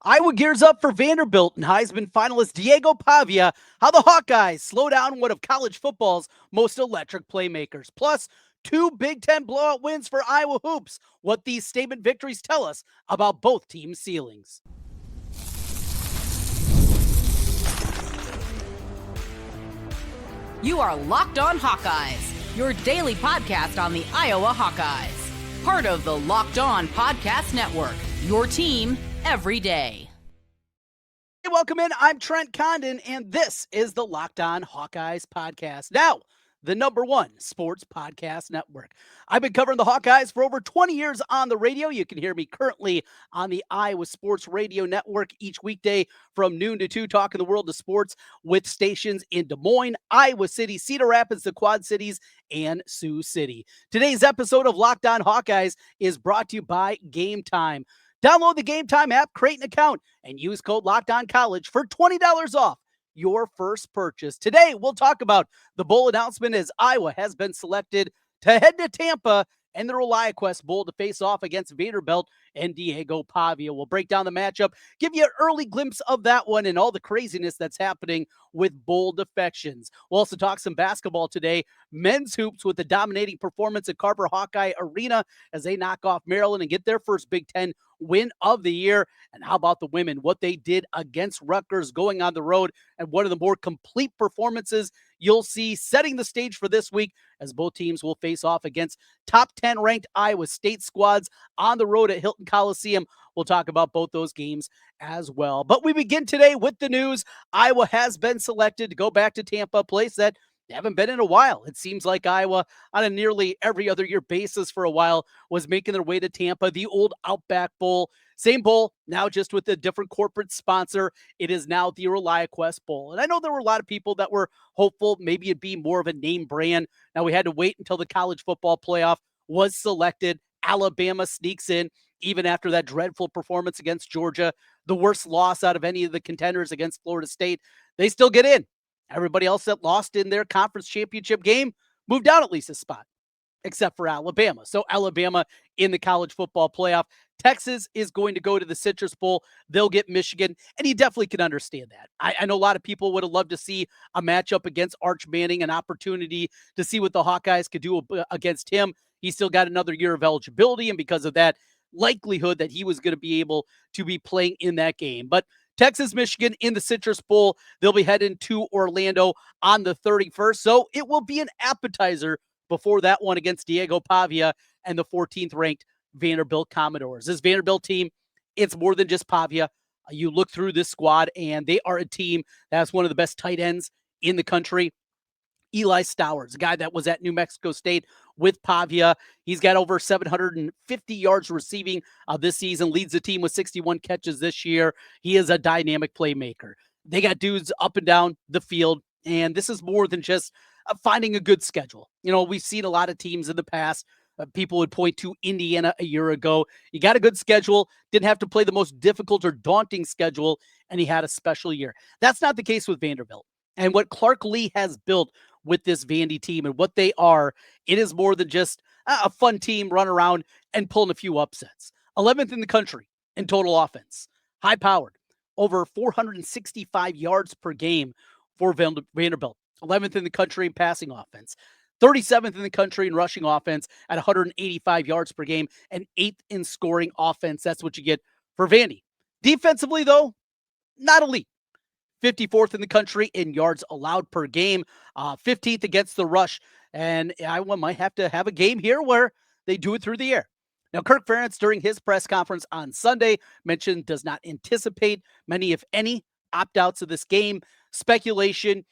Iowa gears up for Vanderbilt and Heisman finalist Diego Pavia. How the Hawkeyes slow down one of college football's most electric playmakers. Plus, two Big Ten blowout wins for Iowa hoops. What these statement victories tell us about both teams' ceilings. You are Locked On Hawkeyes, your daily podcast on the Iowa Hawkeyes. Part of the Locked On Podcast Network, your team every day. Hey, welcome in. I'm Trent Condon, and this is the Locked On Hawkeyes podcast. Now, the number one sports podcast network. I've been covering the Hawkeyes for over 20 years on the radio. You can hear me currently on the Iowa Sports Radio Network each weekday from noon to 2, talking the world of sports with stations in Des Moines, Iowa City, Cedar Rapids, the Quad Cities, and Sioux City. Today's episode of Locked On Hawkeyes is brought to you by Game Time. Download the Game Time app, create an account, and use code LOCKEDONCollege for $20 off your first purchase. Today, we'll talk about the bowl announcement as Iowa has been selected to head to Tampa and the ReliaQuest Bowl to face off against Vanderbilt and Diego Pavia. We'll break down the matchup, give you an early glimpse of that one and all the craziness that's happening with bowl defections. We'll also talk some basketball today. Men's hoops with the dominating performance at Carver Hawkeye Arena as they knock off Maryland and get their first Big Ten win of the year. And how about the women? What they did against Rutgers going on the road, and one of the more complete performances you'll see, setting the stage for this week as both teams will face off against top 10 ranked Iowa State squads on the road at Hilton Coliseum. We'll talk about both those games as well. But we begin today with the news. Iowa has been selected to go back to Tampa, a place that they haven't been in a while. It seems like Iowa, on a nearly every other year basis for a while, was making their way to Tampa, the old Outback Bowl. Same bowl, now just with a different corporate sponsor. It is now the ReliaQuest Bowl. And I know there were a lot of people that were hopeful maybe it'd be more of a name brand. Now we had to wait until the college football playoff was selected. Alabama sneaks in, even after that dreadful performance against Georgia, the worst loss out of any of the contenders against Florida State. They still get in. Everybody else that lost in their conference championship game moved down at least a spot, except for Alabama. So Alabama in the college football playoff. Texas is going to go to the Citrus Bowl. They'll get Michigan, and you definitely can understand that. I know a lot of people would have loved to see a matchup against Arch Manning, an opportunity to see what the Hawkeyes could do against him. He's still got another year of eligibility, and because of that, likelihood that he was going to be able to be playing in that game. But Texas, Michigan in the Citrus Bowl. They'll be heading to Orlando on the 31st. So it will be an appetizer before that one against Diego Pavia and the 14th ranked Vanderbilt Commodores. This Vanderbilt team, it's more than just Pavia. You look through this squad, and they are a team that's one of the best tight ends in the country. Eli Stowers, a guy that was at New Mexico State with Pavia. He's got over 750 yards receiving this season, leads the team with 61 catches this year. He is a dynamic playmaker. They got dudes up and down the field, and this is more than just finding a good schedule. You know, we've seen a lot of teams in the past. People would point to Indiana a year ago. You got a good schedule, didn't have to play the most difficult or daunting schedule, and he had a special year. That's not the case with Vanderbilt. And what Clark Lee has built with this Vandy team and what they are, it is more than just a fun team run around and pulling a few upsets. 11th in the country in total offense, high powered, over 465 yards per game for Vanderbilt. 11th in the country in passing offense, 37th in the country in rushing offense at 185 yards per game, and 8th in scoring offense. That's what you get for Vandy. Defensively, though, not elite. 54th in the country in yards allowed per game, 15th against the rush. And Iowa might have to have a game here where they do it through the air. Now, Kirk Ferentz, during his press conference on Sunday, mentioned does not anticipate many, if any, opt-outs of this game. Speculation,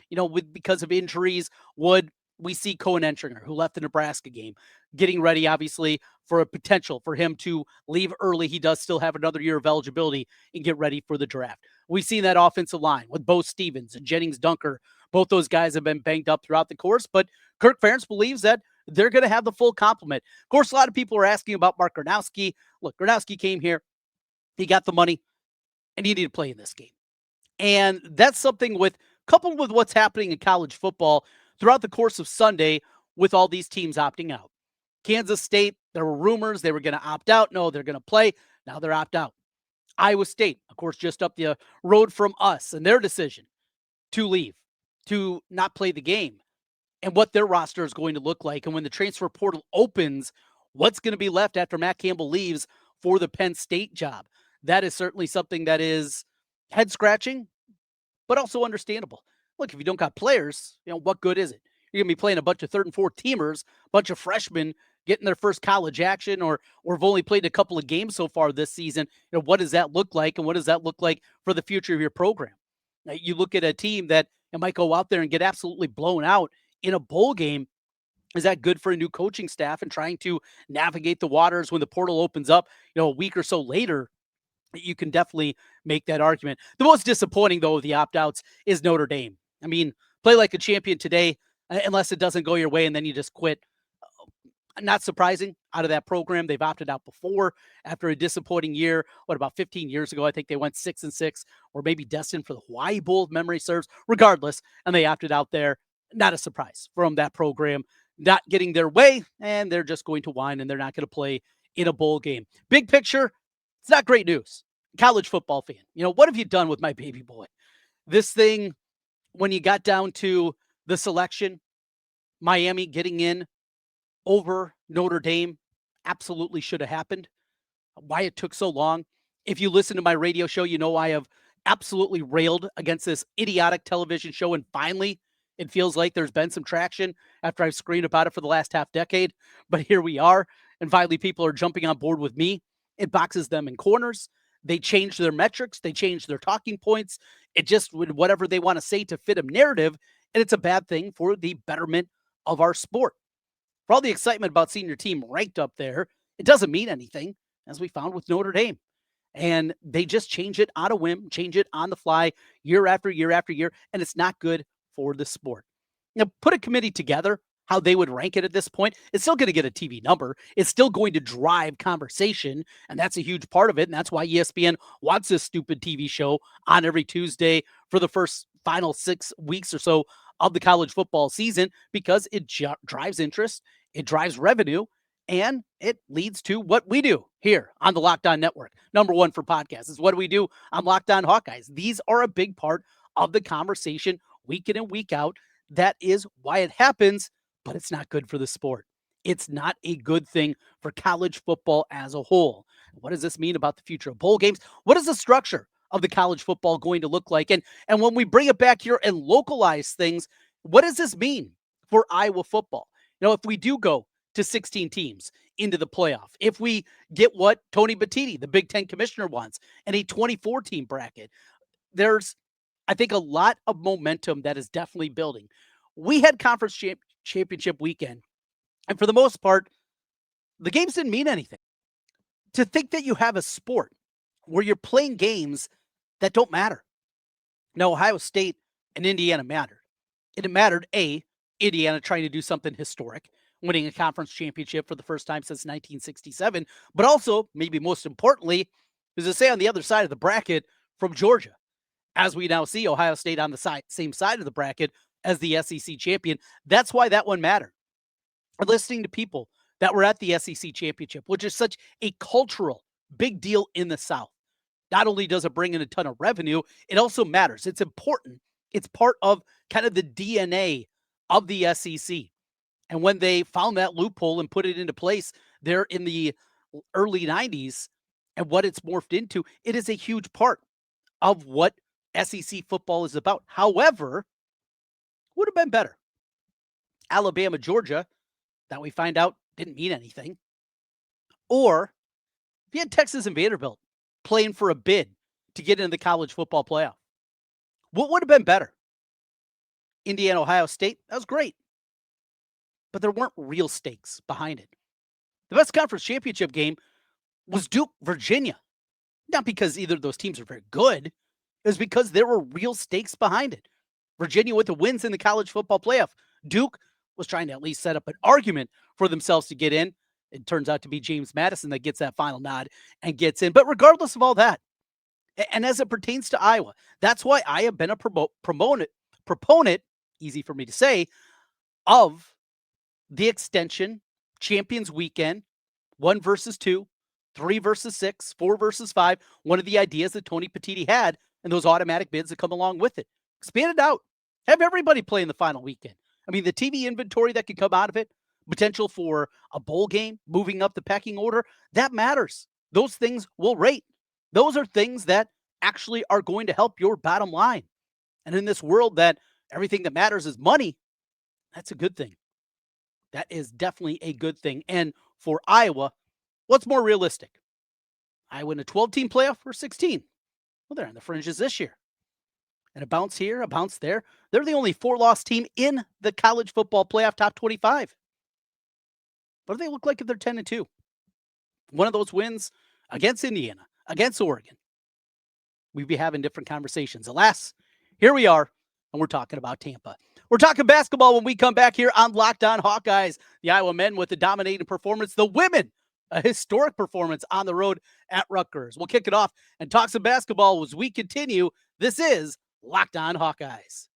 because of injuries, would we see Cohen Entringer, who left the Nebraska game, getting ready, obviously, for a potential for him to leave early. He does still have another year of eligibility and get ready for the draft. We've seen that offensive line with Bo Stevens and Jennings Dunker. Both those guys have been banged up throughout the course, but Kirk Ferentz believes that they're going to have the full complement. Of course, a lot of people are asking about Mark Gronowski. Look, Gronowski came here. He got the money, and he needed to play in this game. And that's something coupled with what's happening in college football throughout the course of Sunday with all these teams opting out. Kansas State, there were rumors they were going to opt out. No, they're going to play. Now they're opt out. Iowa State, of course, just up the road from us, and their decision to leave, to not play the game, and what their roster is going to look like. And when the transfer portal opens, what's going to be left after Matt Campbell leaves for the Penn State job? That is certainly something that is head scratching, but also understandable. Look, if you don't got players, what good is it? You're going to be playing a bunch of third and fourth teamers, a bunch of freshmen getting their first college action, or have only played a couple of games so far this season. What does that look like? And what does that look like for the future of your program? Now, you look at a team that might go out there and get absolutely blown out in a bowl game. Is that good for a new coaching staff and trying to navigate the waters when the portal opens up, a week or so later? You can definitely make that argument. The most disappointing, though, of the opt-outs is Notre Dame. I mean, play like a champion today, unless it doesn't go your way and then you just quit. Not surprising out of that program. They've opted out before after a disappointing year. About 15 years ago, I think they went 6-6, or maybe destined for the Hawaii Bowl, if memory serves. Regardless, and they opted out there. Not a surprise from that program. Not getting their way, and they're just going to whine, and they're not going to play in a bowl game. Big picture, it's not great news. College football fan, what have you done with my baby boy? This thing, when you got down to the selection, Miami getting in over Notre Dame, absolutely should have happened. Why it took so long. If you listen to my radio show, I have absolutely railed against this idiotic television show, and finally, it feels like there's been some traction after I've screamed about it for the last half decade. But here we are, and finally people are jumping on board with me. It boxes them in corners. They change their metrics. They change their talking points. It just would whatever they want to say to fit a narrative, and it's a bad thing for the betterment of our sport. For all the excitement about seeing your team ranked up there, it doesn't mean anything, as we found with Notre Dame. And they just change it on a whim, change it on the fly, year after year after year, and it's not good for the sport. Now, put a committee together, how they would rank it at this point. It's still going to get a TV number. It's still going to drive conversation, and that's a huge part of it, and that's why ESPN wants this stupid TV show on every Tuesday for the first final 6 weeks or so of the college football season, because it drives interest, it drives revenue, and it leads to what we do here on the Locked On Network. Number one for podcasts is what do we do on Locked On Hawkeyes. These are a big part of the conversation week in and week out. That is why it happens, but it's not good for the sport. It's not a good thing for college football as a whole. What does this mean about the future of bowl games? What is the structure of the college football going to look like? And when we bring it back here and localize things, what does this mean for Iowa football? If we do go to 16 teams into the playoff, if we get what Tony Batiti, the Big Ten commissioner, wants, and a 24-team bracket, there's, I think, a lot of momentum that is definitely building. We had conference championship weekend, and for the most part, the games didn't mean anything. To think that you have a sport where you're playing games that don't matter. Now, Ohio State and Indiana mattered. It mattered, Indiana trying to do something historic, winning a conference championship for the first time since 1967, but also, maybe most importantly, is to say on the other side of the bracket from Georgia, as we now see Ohio State on the same side of the bracket as the SEC champion. That's why that one mattered. Listening to people that were at the SEC championship, which is such a cultural big deal in the South. Not only does it bring in a ton of revenue, it also matters. It's important. It's part of kind of the DNA of the SEC. And when they found that loophole and put it into place there in the early 90s and what it's morphed into, it is a huge part of what SEC football is about. However, would have been better. Alabama, Georgia, that we find out didn't mean anything. Or if you had Texas and Vanderbilt playing for a bid to get into the college football playoff, what would have been better? Indiana, Ohio State, that was great. But there weren't real stakes behind it. The best conference championship game was Duke, Virginia. Not because either of those teams are very good. It was because there were real stakes behind it. Virginia with the wins in the college football playoff. Duke was trying to at least set up an argument for themselves to get in. It turns out to be James Madison that gets that final nod and gets in. But regardless of all that, and as it pertains to Iowa, that's why I have been a proponent, easy for me to say, of the extension, Champions Weekend, 1 versus 2, 3 versus 6, 4 versus 5, one of the ideas that Tony Petitti had, and those automatic bids that come along with it. Expand it out. Have everybody play in the final weekend. I mean, the TV inventory that could come out of it, potential for a bowl game, moving up the pecking order, that matters. Those things will rate. Those are things that actually are going to help your bottom line. And in this world that everything that matters is money, that's a good thing. That is definitely a good thing. And for Iowa, what's more realistic? Iowa in a 12-team playoff or 16? Well, they're on the fringes this year. And a bounce here, a bounce there. They're the only 4-loss team in the college football playoff top 25. What do they look like if they're 10-2? One of those wins against Indiana, against Oregon, we'd be having different conversations. Alas, here we are, and we're talking about Tampa. We're talking basketball when we come back here on Locked On Hawkeyes. The Iowa men with a dominating performance. The women, a historic performance on the road at Rutgers. We'll kick it off and talk some basketball as we continue. This is Locked On Hawkeyes.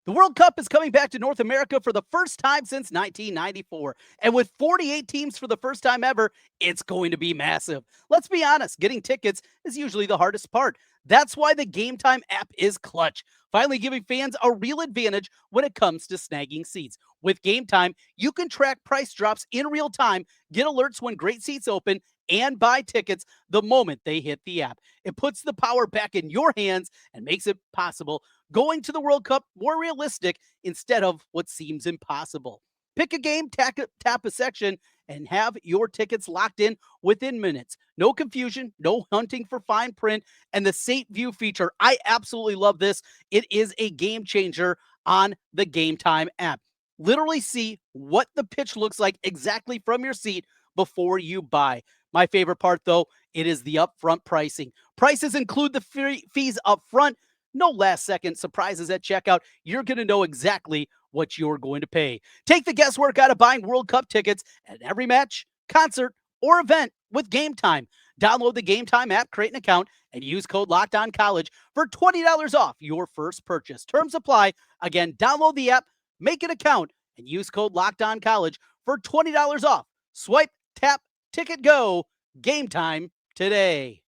The World Cup is coming back to North America for the first time since 1994. And with 48 teams for the first time ever, it's going to be massive. Let's be honest, getting tickets is usually the hardest part. That's why the Game Time app is clutch, finally giving fans a real advantage when it comes to snagging seats. With Game Time, you can track price drops in real time, get alerts when great seats open, and buy tickets the moment they hit the app. It puts the power back in your hands and makes it possible going to the World Cup more realistic instead of what seems impossible. Pick a game, tap a section, and have your tickets locked in within minutes. No confusion, no hunting for fine print, and the Saint View feature. I absolutely love this. It is a game changer on the Game Time app. Literally see what the pitch looks like exactly from your seat before you buy. My favorite part, though, it is the upfront pricing. Prices include the fees up front. No last-second surprises at checkout. You're going to know exactly what you're going to pay. Take the guesswork out of buying World Cup tickets at every match, concert, or event with Game Time. Download the Game Time app, create an account, and use code LOCKEDONCollege for $20 off your first purchase. Terms apply. Again, download the app, make an account, and use code LOCKEDONCollege for $20 off. Swipe, tap, ticket, go. Game Time today.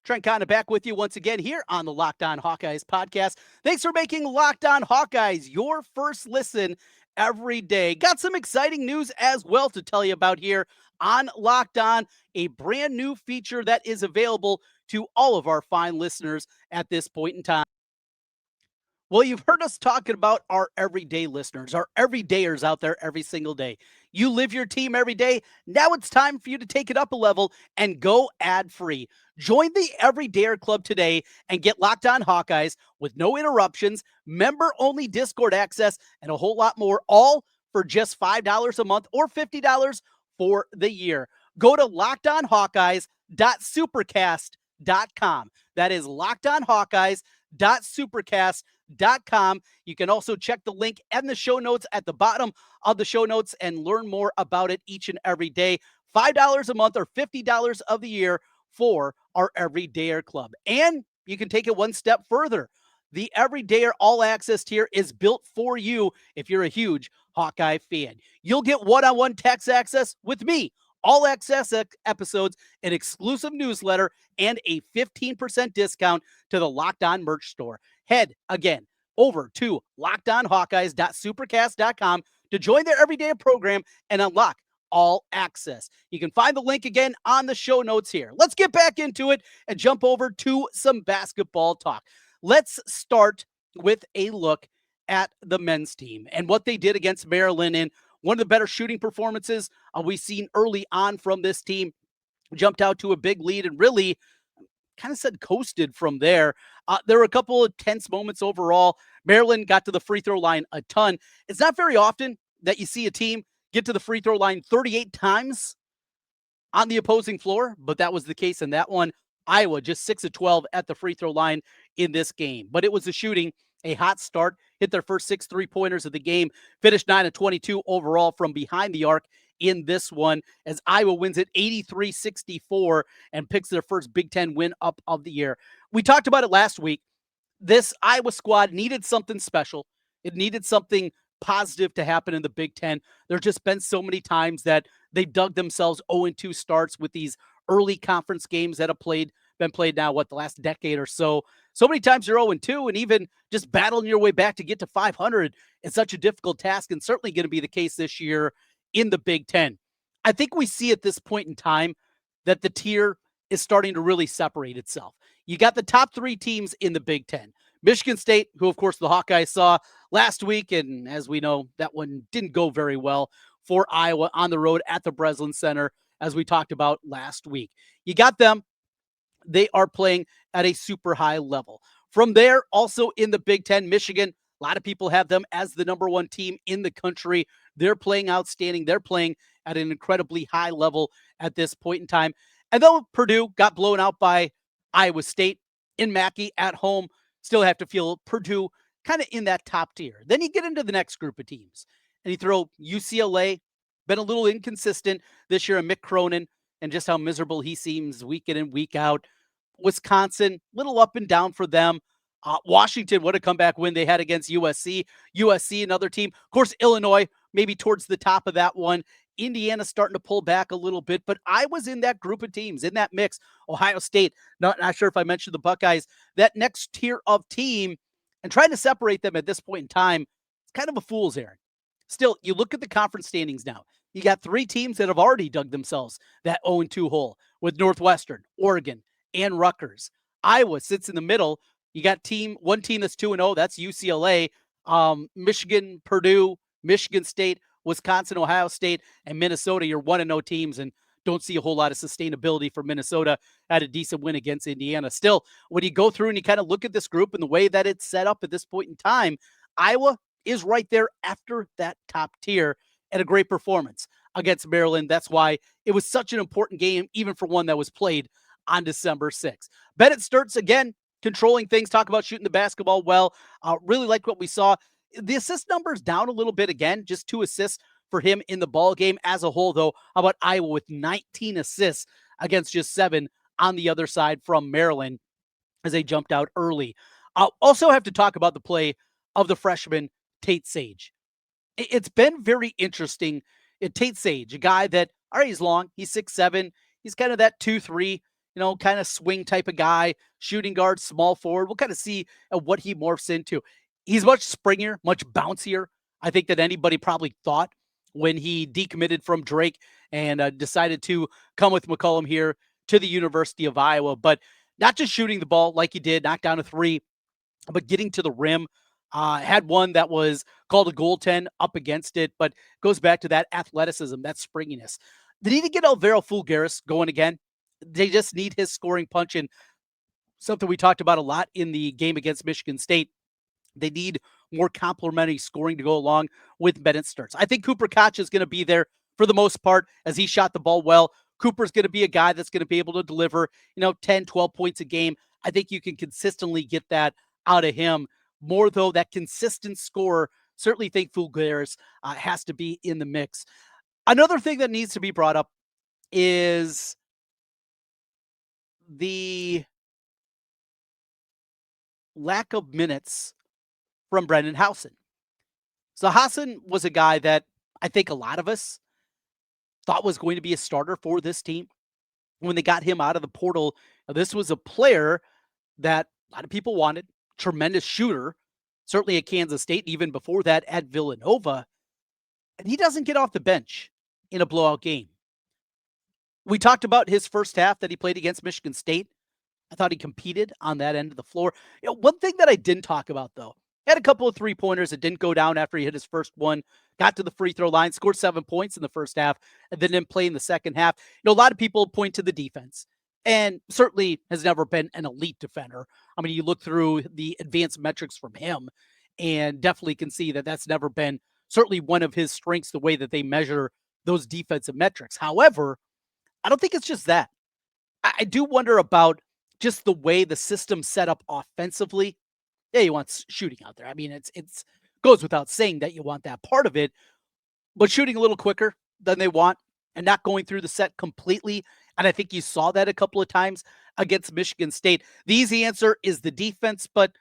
Trent Condon back with you once again here on the Locked On Hawkeyes podcast. Thanks for making Locked On Hawkeyes your first listen every day. Got some exciting news as well to tell you about here on Locked On, a brand new feature that is available to all of our fine listeners at this point in time. Well, you've heard us talking about our everyday listeners, our everydayers out there every single day. You live your team every day. Now it's time for you to take it up a level and go ad-free. Join the Everydayer Club today and get Locked On Hawkeyes with no interruptions, member-only Discord access, and a whole lot more, all for just $5 a month or $50 for the year. Go to lockedonhawkeyes.supercast.com. That is lockedonhawkeyes.supercast.com. You can also check the link and the show notes at the bottom of the show notes and learn more about it each and every day. $5 a month or $50 of the year for our Everydayer Club. And you can take it one step further. The Everydayer All Access tier is built for you if you're a huge Hawkeye fan. You'll get one-on-one text access with me, all access episodes, an exclusive newsletter, and a 15% discount to the Locked On merch store. Head again over to lockedonhawkeyes.supercast.com to join their Everydayer program and unlock all access. You can find the link again on the show notes here. Let's get back into it and jump over to some basketball talk. Let's start with a look at the men's team and what they did against Maryland in one of the better shooting performances we've seen early on from this team. Jumped out to a big lead and really kind of said coasted from there. There were a couple of tense moments overall. Maryland got to the free throw line a ton. It's not very often that you see a team get to the free throw line 38 times on the opposing floor, but that was the case in that one. Iowa just 6 of 12 at the free throw line in this game. But it was the shooting, a hot start, hit their first 6 3-pointers of the game, finished 9 of 22 overall from behind the arc in this one as Iowa wins it 83-64 and picks their first Big Ten win up of the year. We talked about it last week. This Iowa squad needed something special. It needed something positive to happen in the Big Ten. There's just been so many times that they've dug themselves 0-2 starts with these early conference games that have been played now, the last decade or so. So many times you're 0-2, and even just battling your way back to get to 500 is such a difficult task, and certainly going to be the case this year in the Big Ten. I think we see at this point in time that the tier is starting to really separate itself. You got the top 3 teams in the Big Ten. Michigan State, who, of course, the Hawkeyes saw last week, and as we know, that one didn't go very well for Iowa on the road at the Breslin Center, as we talked about last week. You got them. They are playing at a super high level. From there, also in the Big Ten, Michigan, a lot of people have them as the number 1 team in the country. They're playing outstanding. They're playing at an incredibly high level at this point in time. And though Purdue got blown out by Iowa State in Mackey at home, still have to feel Purdue kind of in that top tier. Then you get into the next group of teams, and you throw UCLA, been a little inconsistent this year, and Mick Cronin, and just how miserable he seems week in and week out. Wisconsin, little up and down for them. Washington, what a comeback win they had against USC. USC, another team. Of course, Illinois, maybe towards the top of that one. Indiana starting to pull back a little bit, but I was in that group of teams, in that mix. Ohio State, not sure if I mentioned the Buckeyes, that next tier of team, and trying to separate them at this point in time, it's kind of a fool's errand. Still, you look at the conference standings now. You got 3 teams that have already dug themselves that 0-2 hole with Northwestern, Oregon, and Rutgers. Iowa sits in the middle. You got one team that's 2-0, that's UCLA. Michigan, Purdue, Michigan State, Wisconsin, Ohio State, and Minnesota, you're 1-0 teams, and don't see a whole lot of sustainability for Minnesota. Had a decent win against Indiana. Still, when you go through and you kind of look at this group and the way that it's set up at this point in time, Iowa is right there after that top tier, and a great performance against Maryland. That's why it was such an important game, even for one that was played on December 6th. Bennett Sturtz, again, controlling things, talk about shooting the basketball well. Really liked what we saw. The assist numbers down a little bit again, just 2 assists for him in the ball game as a whole, though. How about Iowa with 19 assists against just 7 on the other side from Maryland as they jumped out early. I'll also have to talk about the play of the freshman Tate Sage. It's been very interesting. Tate Sage, a guy that, all right, he's long, he's 6'7", he's kind of that 2-3, kind of swing type of guy, shooting guard, small forward. We'll kind of see what he morphs into. He's much springier, much bouncier, I think, than anybody probably thought when he decommitted from Drake and decided to come with McCollum here to the University of Iowa. But not just shooting the ball like he did, knocked down a 3, but getting to the rim. Had one that was called a goaltend up against it, but goes back to that athleticism, that springiness. They need to get Alvaro Fulgaris going again. They just need his scoring punch, and something we talked about a lot in the game against Michigan State. They need more complementary scoring to go along with Bennett Sturtz. I think Cooper Koch is going to be there for the most part as he shot the ball well. Cooper's going to be a guy that's going to be able to deliver, 10, 12 points a game. I think you can consistently get that out of him. More, though, that consistent scorer, certainly think Fulgaris has to be in the mix. Another thing that needs to be brought up is the lack of minutes from Brendan Howson. So Howson was a guy that I think a lot of us thought was going to be a starter for this team. When they got him out of the portal, this was a player that a lot of people wanted, tremendous shooter, certainly at Kansas State, even before that at Villanova. And he doesn't get off the bench in a blowout game. We talked about his first half that he played against Michigan State. I thought he competed on that end of the floor. One thing that I didn't talk about, though, had a couple of 3-pointers that didn't go down after he hit his first one, got to the free throw line, scored 7 points in the first half, and then didn't play in the second half. A lot of people point to the defense, and certainly has never been an elite defender. I mean, you look through the advanced metrics from him and definitely can see that that's never been certainly one of his strengths, the way that they measure those defensive metrics. However, I don't think it's just that. I do wonder about just the way the system's set up offensively. Yeah, you want shooting out there. I mean, it's goes without saying that you want that part of it, but shooting a little quicker than they want and not going through the set completely. And I think you saw that a couple of times against Michigan State. The easy answer is the defense, but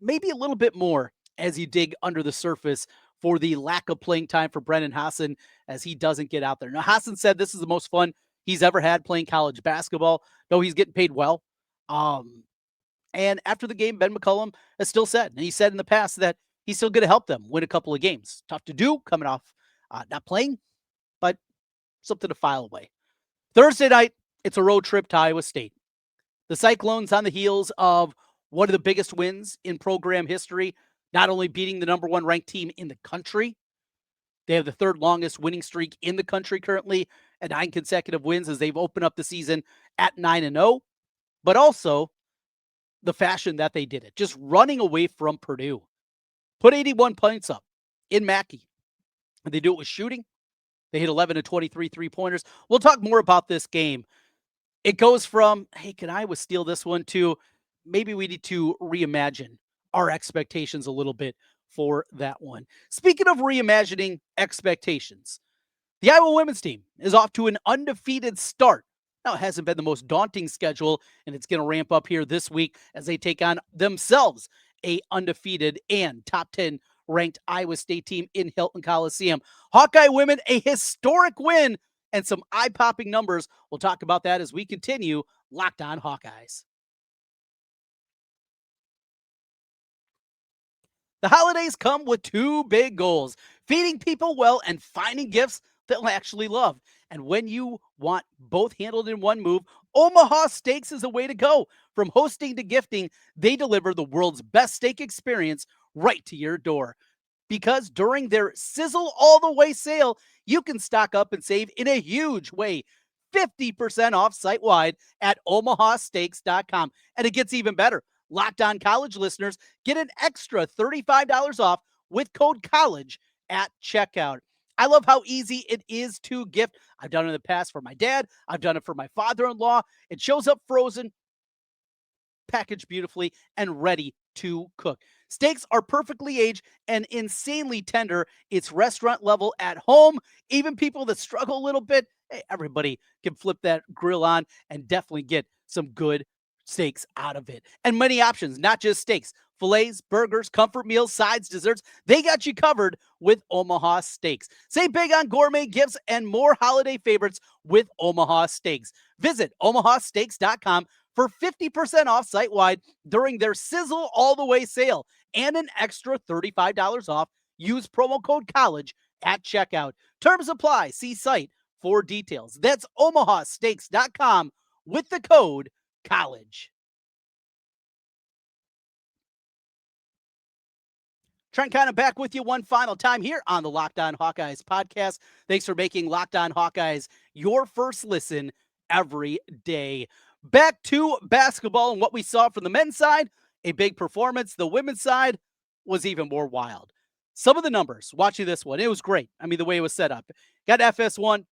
maybe a little bit more as you dig under the surface for the lack of playing time for Brennan Hassan as he doesn't get out there. Now, Hassan said this is the most fun he's ever had playing college basketball, though he's getting paid well. And after the game, Ben McCollum has still said, and he said in the past that he's still going to help them win a couple of games. Tough to do coming off not playing, but something to file away. Thursday night, it's a road trip to Iowa State. The Cyclones on the heels of one of the biggest wins in program history, not only beating the number one ranked team in the country, they have the third longest winning streak in the country currently at 9 consecutive wins as they've opened up the season at 9-0, but also the fashion that they did it, just running away from Purdue. Put 81 points up in Mackey. And they do it with shooting. They hit 11 of 23 3-pointers. We'll talk more about this game. It goes from, hey, can Iowa steal this one, to maybe we need to reimagine our expectations a little bit for that one. Speaking of reimagining expectations, the Iowa women's team is off to an undefeated start. Now, it hasn't been the most daunting schedule, and it's going to ramp up here this week as they take on themselves a undefeated and top 10 ranked Iowa State team in Hilton Coliseum. Hawkeye women, a historic win and some eye-popping numbers. We'll talk about that as we continue Locked On Hawkeyes. The holidays come with two big goals: feeding people well and finding gifts they'll actually love. And when you want both handled in one move, Omaha Steaks is the way to go. From hosting to gifting, they deliver the world's best steak experience right to your door. Because during their Sizzle All the Way sale, you can stock up and save in a huge way. 50% off site-wide at omahasteaks.com. And it gets even better. Locked On College listeners get an extra $35 off with code COLLEGE at checkout. I love how easy it is to gift. I've done it in the past for my dad. I've done it for my father-in-law. It shows up frozen, packaged beautifully, and ready to cook. Steaks are perfectly aged and insanely tender. It's restaurant level at home. Even people that struggle a little bit, hey, everybody can flip that grill on and definitely get some good steaks out of it. And many options, not just steaks. Fillets, burgers, comfort meals, sides, desserts. They got you covered with Omaha Steaks. Save big on gourmet gifts and more holiday favorites with Omaha Steaks. Visit omahasteaks.com for 50% off site-wide during their Sizzle All the Way sale and an extra $35 off. Use promo code COLLEGE at checkout. Terms apply. See site for details. That's omahasteaks.com with the code COLLEGE. Trent Condon back with you one final time here on the Locked On Hawkeyes podcast. Thanks for making Locked On Hawkeyes your first listen every day. Back to basketball and what we saw from the men's side, a big performance. The women's side was even more wild. Some of the numbers, watching this one, it was great. I mean, the way it was set up. Got FS1,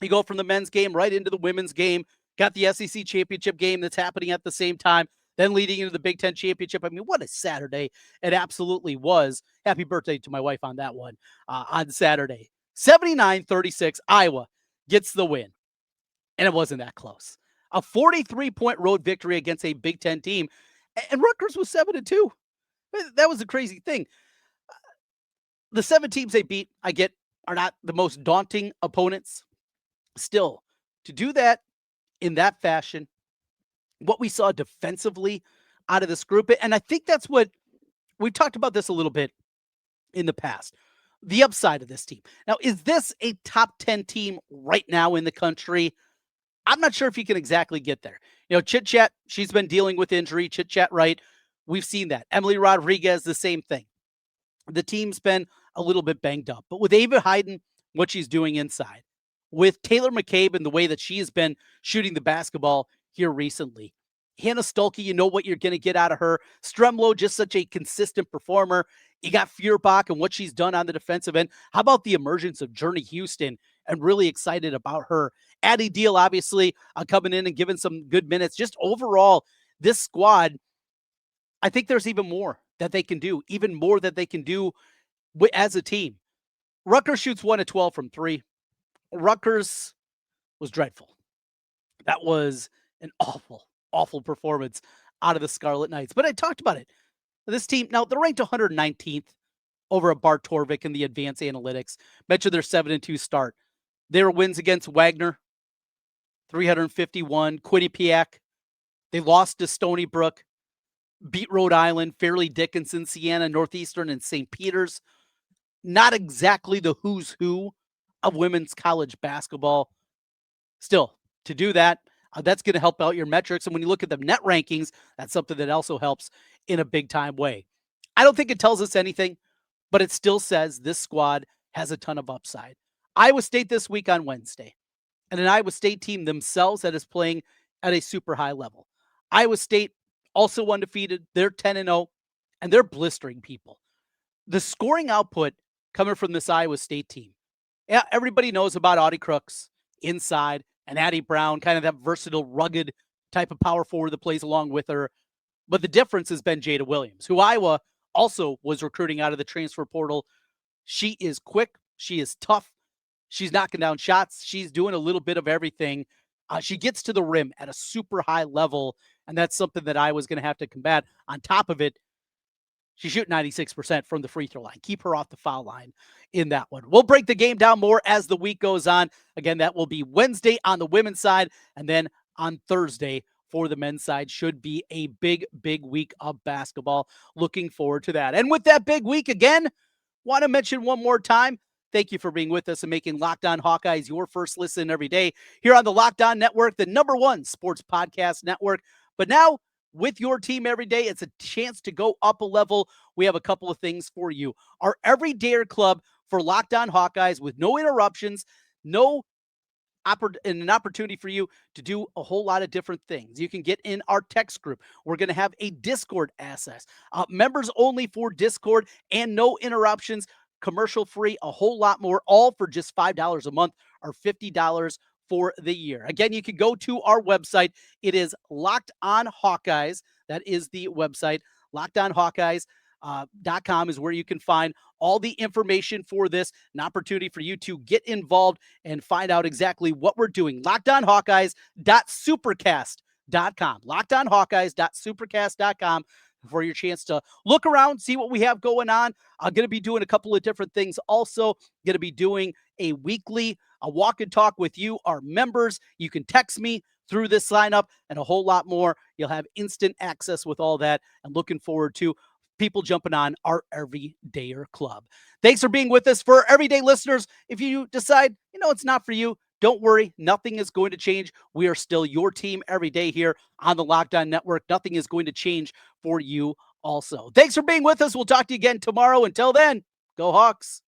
you go from the men's game right into the women's game. Got the SEC championship game that's happening at the same time. Then leading into the Big Ten championship. I mean, what a Saturday it absolutely was. Happy birthday to my wife on that one on Saturday. 79-36, Iowa gets the win. And it wasn't that close. A 43-point road victory against a Big Ten team. And Rutgers was 7-2. That was a crazy thing. The 7 teams they beat, I get, are not the most daunting opponents. Still, to do that in that fashion, what we saw defensively out of this group, and I think that's what we've talked about this a little bit in the past, the upside of this team. Now, is this a top 10 team right now in the country? I'm not sure if you can exactly get there. You know, Chit Chat, she's been dealing with injury. Chit Chat, right? We've seen that. Emily Rodriguez, the same thing. The team's been a little bit banged up. But with Ava Hayden, what she's doing inside, with Taylor McCabe and the way that she has been shooting the basketball here recently, Hannah Stulke, you know what you're going to get out of her. Stremlo, just such a consistent performer. You got Feuerbach and what she's done on the defensive end. How about the emergence of Journey Houston? And really excited about her. Addie Deal, obviously, coming in and giving some good minutes. Just overall, this squad, I think there's even more that they can do. Even more that they can do as a team. Rutgers shoots 1 of 12 from 3. Rutgers was dreadful. That was an awful, awful performance out of the Scarlet Knights. But I talked about it. This team, now they're ranked 119th over a Bart Torvik in the advanced analytics. Mentioned their 7-2 start. Their wins against Wagner, 351. Quinnipiac, they lost to Stony Brook, beat Rhode Island, Fairleigh Dickinson, Siena, Northeastern, and St. Peter's. Not exactly the who's who of women's college basketball. Still, to do that, that's going to help out your metrics. And when you look at the net rankings, that's something that also helps in a big time way. I don't think it tells us anything, but it still says this squad has a ton of upside. Iowa State this week on Wednesday, and an Iowa State team themselves that is playing at a super high level. Iowa State also undefeated. They're 10-0, and they're blistering people. The scoring output coming from this Iowa State team. Yeah, everybody knows about Audie Crooks inside and Addie Brown, kind of that versatile, rugged type of power forward that plays along with her. But the difference has been Jada Williams, who Iowa also was recruiting out of the transfer portal. She is quick. She is tough. She's knocking down shots. She's doing a little bit of everything. She gets to the rim at a super high level, and that's something that Iowa's going to have to combat. On top of it, she shoots 96% from the free throw line. Keep her off the foul line in that one. We'll break the game down more as the week goes on. Again, that will be Wednesday on the women's side, and then on Thursday for the men's side. Should be a big, big week of basketball. Looking forward to that. And with that big week again, want to mention one more time, thank you for being with us and making Locked On Hawkeyes your first listen every day here on the Locked On Network, the #1 sports podcast network. But now, with your team every day, it's a chance to go up a level. We have a couple of things for you. Our Everydayer Club for Locked On Hawkeyes with no interruptions, an opportunity for you to do a whole lot of different things. You can get in our text group. We're going to have a Discord access. Members only for Discord and no interruptions, commercial free, a whole lot more, all for just $5 a month or $50 for the year. Again, you can go to our website. It is Locked On Hawkeyes. That is the website. LockedOnHawkeyes.com is where you can find all the information for this, an opportunity for you to get involved and find out exactly what we're doing. LockedOnHawkeyes.supercast.com. LockedOnHawkeyes.supercast.com for your chance to look around, see what we have going on. I'm going to be doing a couple of different things. Also, going to be doing a weekly walk and talk with you, our members. You can text me through this sign up and a whole lot more. You'll have instant access with all that. I'm looking forward to people jumping on our Everydayer Club. Thanks for being with us. For everyday listeners, if you decide, it's not for you, don't worry. Nothing is going to change. We are still your team every day here on the Locked On Network. Nothing is going to change for you also. Thanks for being with us. We'll talk to you again tomorrow. Until then, go Hawks.